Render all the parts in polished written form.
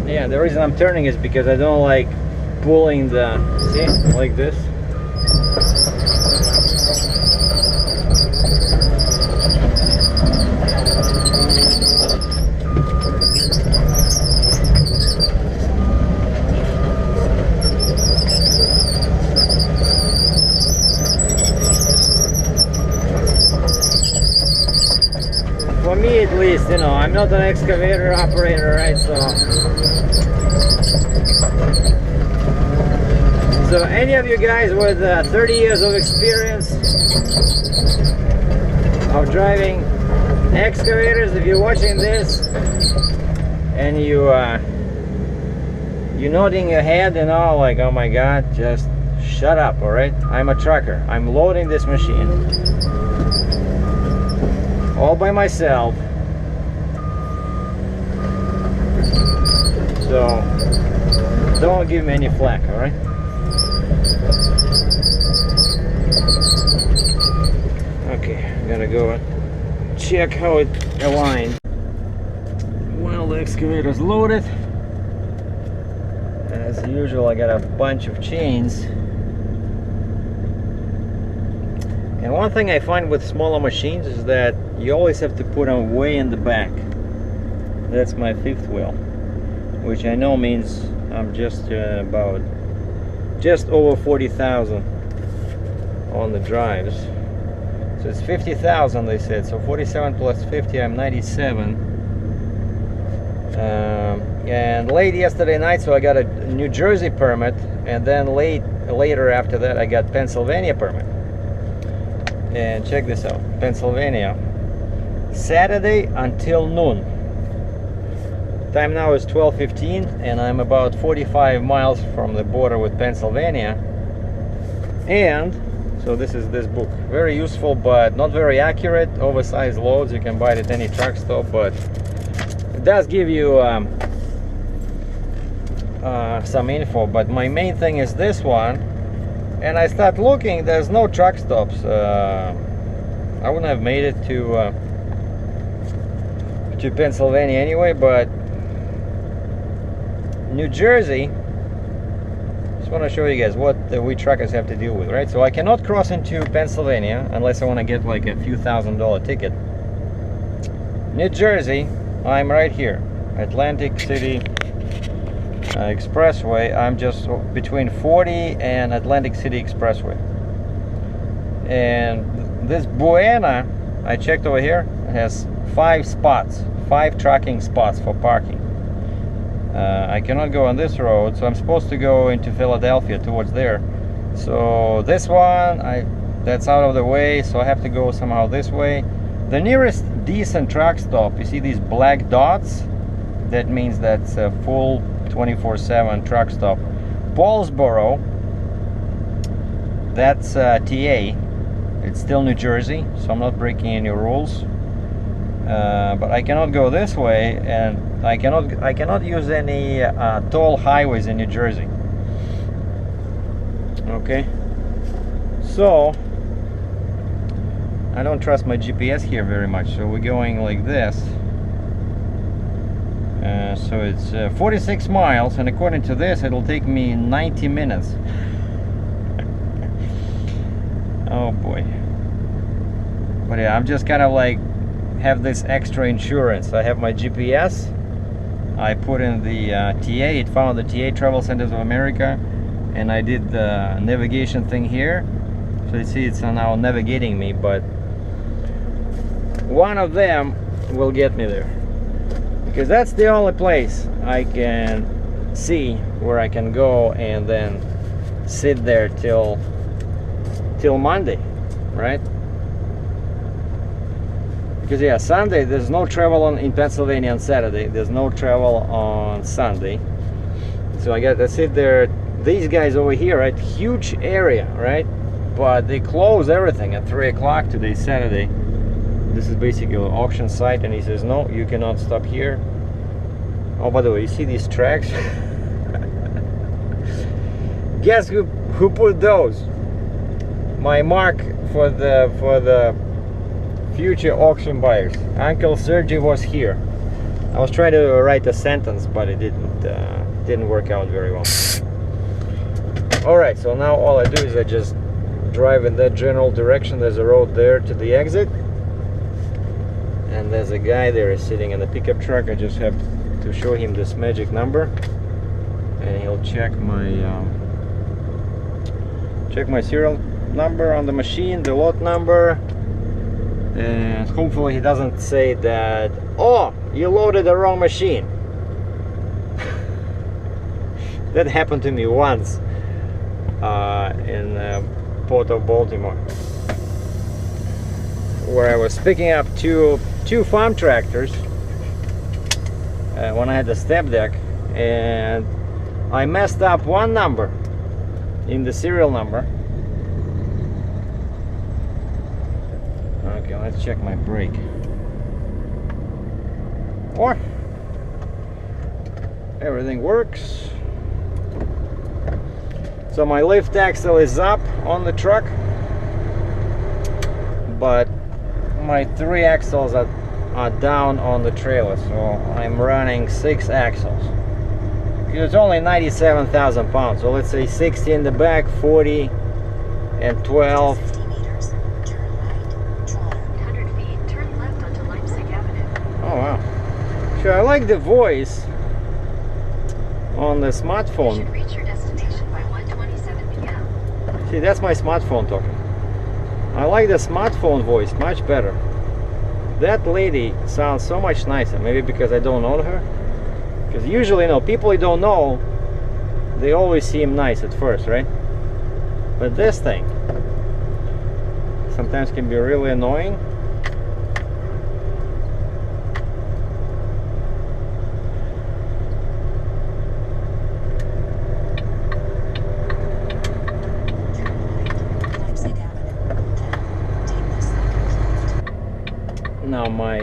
Yeah, the reason I'm turning is because I don't like pulling the, see, like this. For me at least, you know, I'm not an excavator operator, right, so any of you guys with 30 years of experience of driving excavators, if you're watching this and you're nodding your head, you know, like, oh my god, just shut up, alright? I'm a trucker. I'm loading this machine all by myself. So don't give me any flack, alright? Okay, I'm gonna go and check how it aligned. Well, the excavator's loaded. As usual, I got a bunch of chains. And one thing I find with smaller machines is that you always have to put them way in the back. That's my fifth wheel, which I know means I'm just over 40,000 on the drives. So it's 50,000 they said, so 47 plus 50, I'm 97. And late yesterday night, so I got a New Jersey permit, and then later after that I got Pennsylvania permit. And check this out, Pennsylvania, Saturday until noon. Time now is 12:15, and I'm about 45 miles from the border with Pennsylvania. And so this is this book, very useful but not very accurate, oversized loads. You can buy it at any truck stop, but it does give you some info. But my main thing is this one, and I start looking, there's no truck stops. I wouldn't have made it to Pennsylvania anyway, but New Jersey, just want to show you guys what we truckers have to deal with, right? So I cannot cross into Pennsylvania unless I want to get like a few $1,000 ticket. New Jersey, I'm right here, Atlantic City Expressway. I'm just between 40 and Atlantic City Expressway. And this Buena, I checked over here, has 5 trucking spots for parking. I cannot go on this road, so I'm supposed to go into Philadelphia towards there. So this one, that's out of the way, so I have to go somehow this way. The nearest decent truck stop, you see these black dots? That means that's a full 24/7 truck stop. Paulsboro, that's TA. It's still New Jersey, so I'm not breaking any rules. But I cannot go this way, and I cannot use any toll highways in New Jersey. Okay, so I don't trust my GPS here very much, so we're going like this. So it's 46 miles, and according to this, it'll take me 90 minutes. Oh boy. But yeah, I'm just kind of like have this extra insurance. I have my GPS. I put in the TA. It found the TA Travel Centers of America, and I did the navigation thing here. So you see, it's now navigating me, but one of them will get me there, because that's the only place I can see where I can go and then sit there till Monday, right? Because yeah, Sunday there's no travel in Pennsylvania on Saturday. There's no travel on Sunday, so I got to sit there. These guys over here, right? Huge area, right? But they close everything at 3 o'clock today, Saturday. This is basically an auction site, and he says no, you cannot stop here. Oh, by the way, you see these tracks? Guess who put those? My mark for the future auction buyers. Uncle Sergei was here. I was trying to write a sentence, but it didn't work out very well. All right, so now all I do is I just drive in that general direction. There's a road there to the exit, and there's a guy there sitting in the pickup truck. I just have to show him this magic number, and he'll check my serial number on the machine, the lot number, and hopefully he doesn't say that, oh, you loaded the wrong machine. That happened to me once in Port of Baltimore, where I was picking up two farm tractors when I had the step deck, and I messed up one number in the serial number. Okay, let's check my brake. Or everything works. So my lift axle is up on the truck, but my 3 axles are down on the trailer, so I'm running 6 axles. It's only 97,000 pounds, so let's say 60 in the back, 40 and 12. 50 meters, turn right, 100 feet, turn left onto Leipzig Avenue. Oh wow. So I like the voice on the smartphone. You should reach your destination by 1:27 p.m. See, that's my smartphone talking. I like the smartphone voice much better. That lady sounds so much nicer. Maybe because I don't know her. Because usually, you know, people you don't know, they always seem nice at first, right? But this thing sometimes can be really annoying. Now my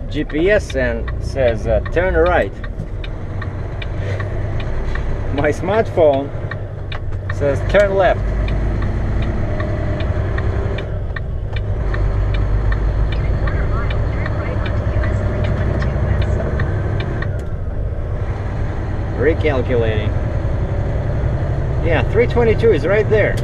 GPS says turn right. My smartphone says turn left. In a quarter mile, turn right onto US 322 west. Recalculating. Yeah, 322 is right there.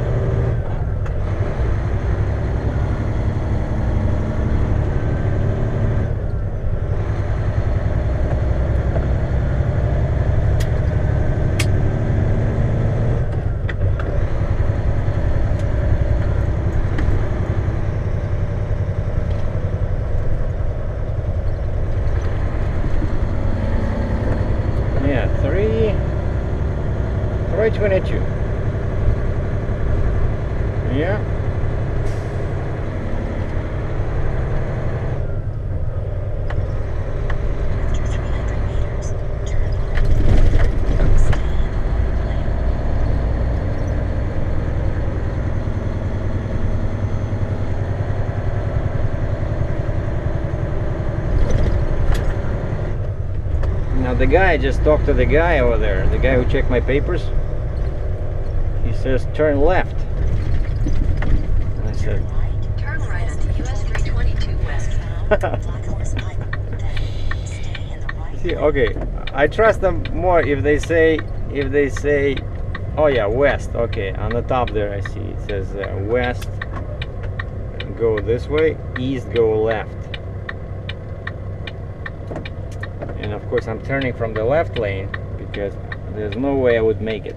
Yeah, 322. Yeah. The guy, I just talked to the guy over there, the guy who checked my papers. He says turn left. And I said, Turn right onto US 322 West. see, okay, I trust them more if they say, oh yeah, west. Okay, on the top there I see it says west, go this way, east, go left. And of course I'm turning from the left lane because there's no way I would make it.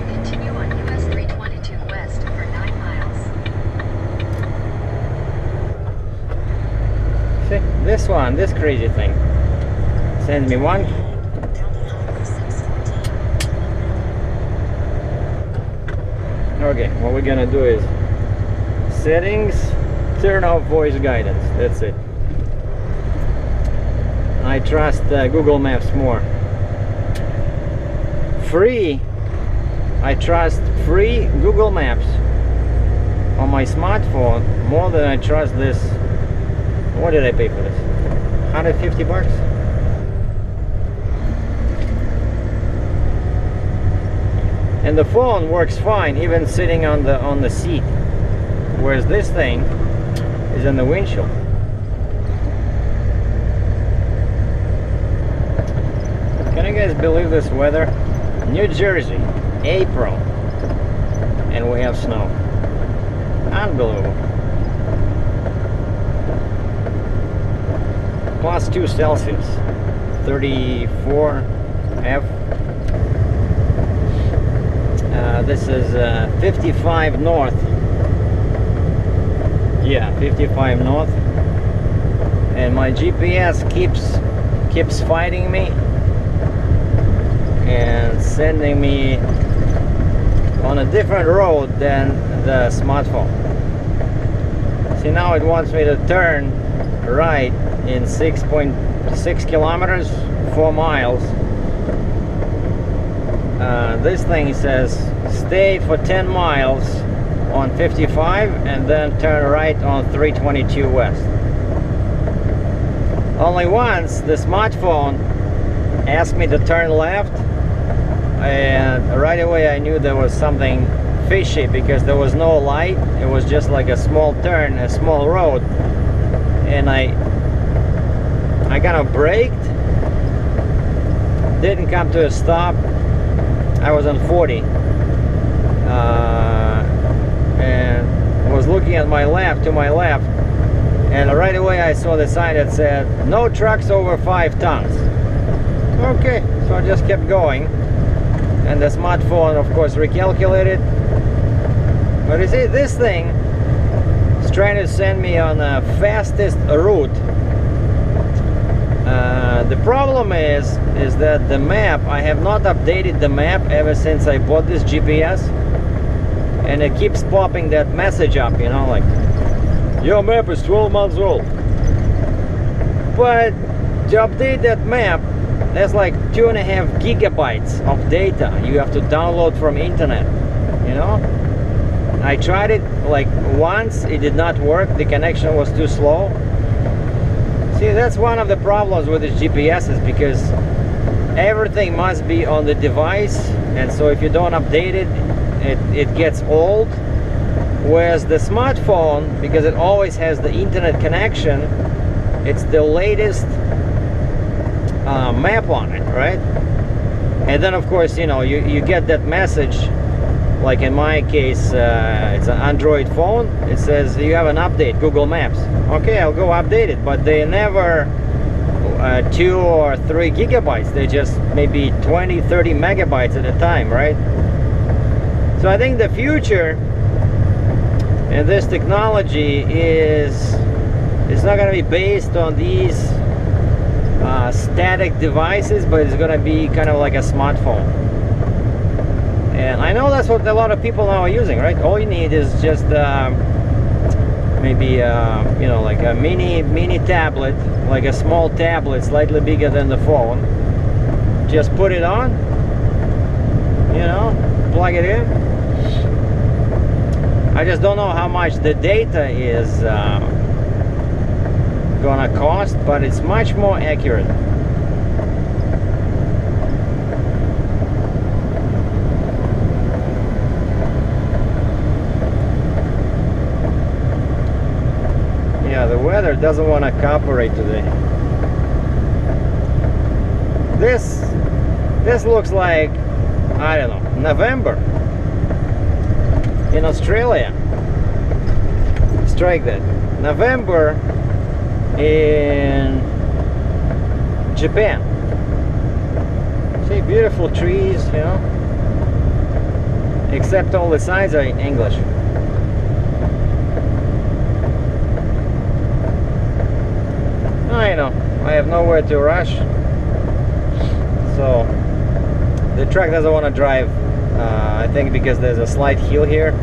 Continue on US 322 West for 9 miles. See, this one, this crazy thing, sends me one. Okay, what we're gonna do is settings, turn off voice guidance. That's it. I trust Google Maps more. Free, I trust free Google Maps on my smartphone more than I trust this. What did I pay for this? 150 bucks? And the phone works fine even sitting on the seat, whereas this thing is in the windshield. Can you guys believe this weather? New Jersey, April, and we have snow. Unbelievable. +2 Celsius, 34 F. This is 55 north. Yeah, 55 north. And my GPS keeps fighting me and sending me on a different road than the smartphone. See, now it wants me to turn right in 6.6 kilometers, 4 miles. This thing says stay for 10 miles on 55 and then turn right on 322 west. Only once the smartphone asked me to turn left, and right away I knew there was something fishy because there was no light. It was just like a small turn, a small road, and I kind of braked, didn't come to a stop. I was on 40 and was looking at my left, to my left, and right away I saw the sign that said no trucks over 5 tons. Okay, so I just kept going, and the smartphone of course recalculated. But you see, this thing is trying to send me on the fastest route. The problem is that the map, I have not updated the map ever since I bought this GPS, and it keeps popping that message up, you know, like your map is 12 months old. But to update that map, there's like 2.5 gigabytes of data you have to download from internet, you know. I tried it like once, it did not work, the connection was too slow. See, that's one of the problems with the GPSs, because everything must be on the device, and so if you don't update it, it gets old. Whereas the smartphone, because it always has the internet connection, it's the latest map on it, right? And then of course, you know, you get that message, like in my case, it's an Android phone, it says you have an update, Google Maps. Okay, I'll go update it, but they never 2 or 3 gigabytes, they just maybe 20, 30 megabytes at a time, right? So I think the future in this technology is, it's not going to be based on these static devices, but it's going to be kind of like a smartphone. And I know that's what a lot of people now are using, right? All you need is just maybe you know, like a mini tablet, like a small tablet, slightly bigger than the phone. Just put it on, you know, plug it in, I just don't know how much the data is gonna cost, but it's much more accurate. Yeah, the weather doesn't want to cooperate today. This looks like, I don't know, November in Australia. Strike that. November in Japan. See, beautiful trees, you know, except all the signs are in English. I know, I have nowhere to rush, so the truck doesn't want to drive. I think because there's a slight hill here.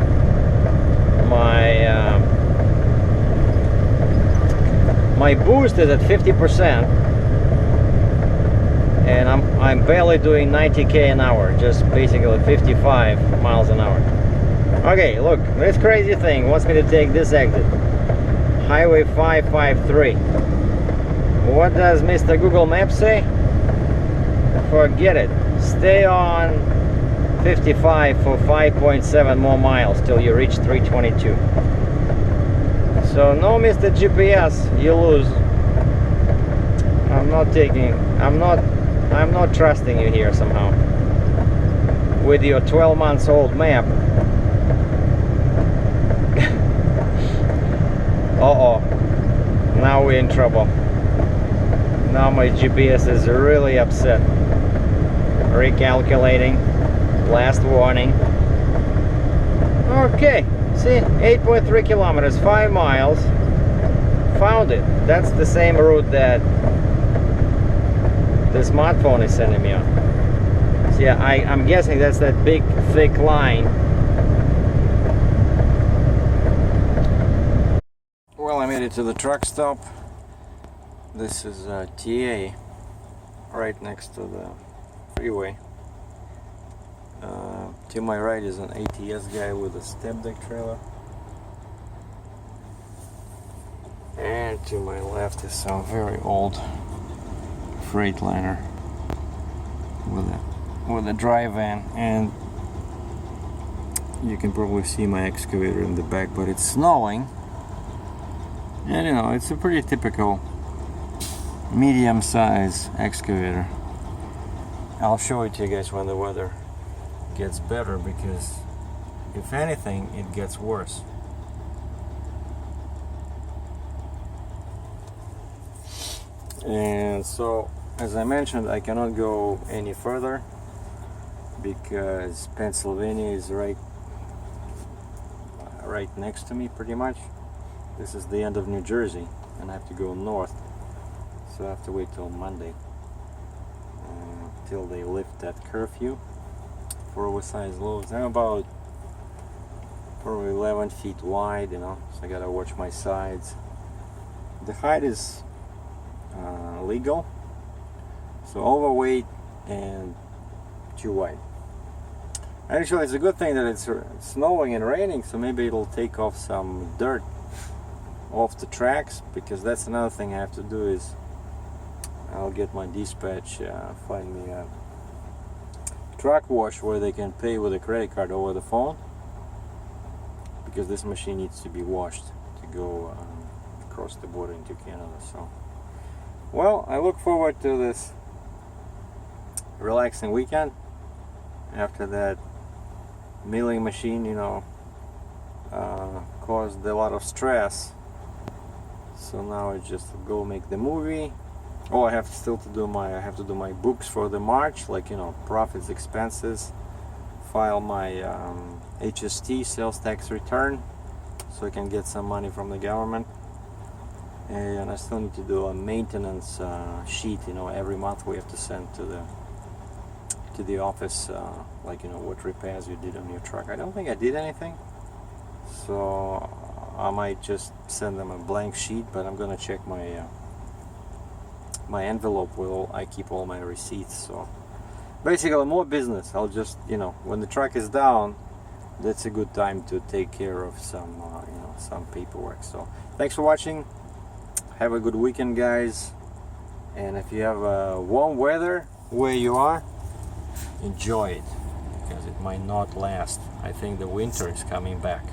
My boost is at 50%, and I'm barely doing 90k an hour, just basically 55 miles an hour. Okay, look, this crazy thing wants me to take this exit, Highway 553. What does Mr. Google Maps say? Forget it. Stay on 55 for 5.7 more miles till you reach 322. So no, Mr. GPS, you lose. I'm not trusting you here somehow. With your 12 months old map. Uh-oh. Now we're in trouble. Now my GPS is really upset. Recalculating. Last warning. Okay. See, 8.3 kilometers, 5 miles. Found it. That's the same route that the smartphone is sending me on. So yeah, I'm guessing that's that big, thick line. Well, I made it to the truck stop. This is TA, right next to the freeway. To my right is an ATS guy with a step deck trailer, and to my left is some very old Freightliner with a dry van, and you can probably see my excavator in the back, but it's snowing, and you know, it's a pretty typical medium-size excavator. I'll show it to you guys when the weather gets better, because if anything, it gets worse. And so, as I mentioned, I cannot go any further because Pennsylvania is right next to me, pretty much. This is the end of New Jersey, and I have to go north, so I have to wait till Monday till they lift that curfew for oversized loads. I'm about probably 11 feet wide, you know, so I gotta watch my sides. The height is legal, so overweight and too wide. Actually, it's a good thing that it's snowing and raining, so maybe it'll take off some dirt off the tracks, because that's another thing I have to do is I'll get my dispatch find me a truck wash where they can pay with a credit card over the phone, because this machine needs to be washed to go across the border into Canada. So, well, I look forward to this relaxing weekend after that milling machine, you know, caused a lot of stress. So now I just go make the movie. Oh, I have to do my books for the March, like, you know, profits, expenses, file my HST, sales tax return, so I can get some money from the government. And I still need to do a maintenance sheet, you know, every month we have to send to the office, like, you know, what repairs you did on your truck. I don't think I did anything, so I might just send them a blank sheet, but I'm gonna check my my envelope where I keep all my receipts. So basically more business. I'll just, you know, when the truck is down, that's a good time to take care of some you know, some paperwork. So thanks for watching. Have a good weekend, guys, and if you have warm weather where you are, enjoy it, because it might not last. I think the winter is coming back.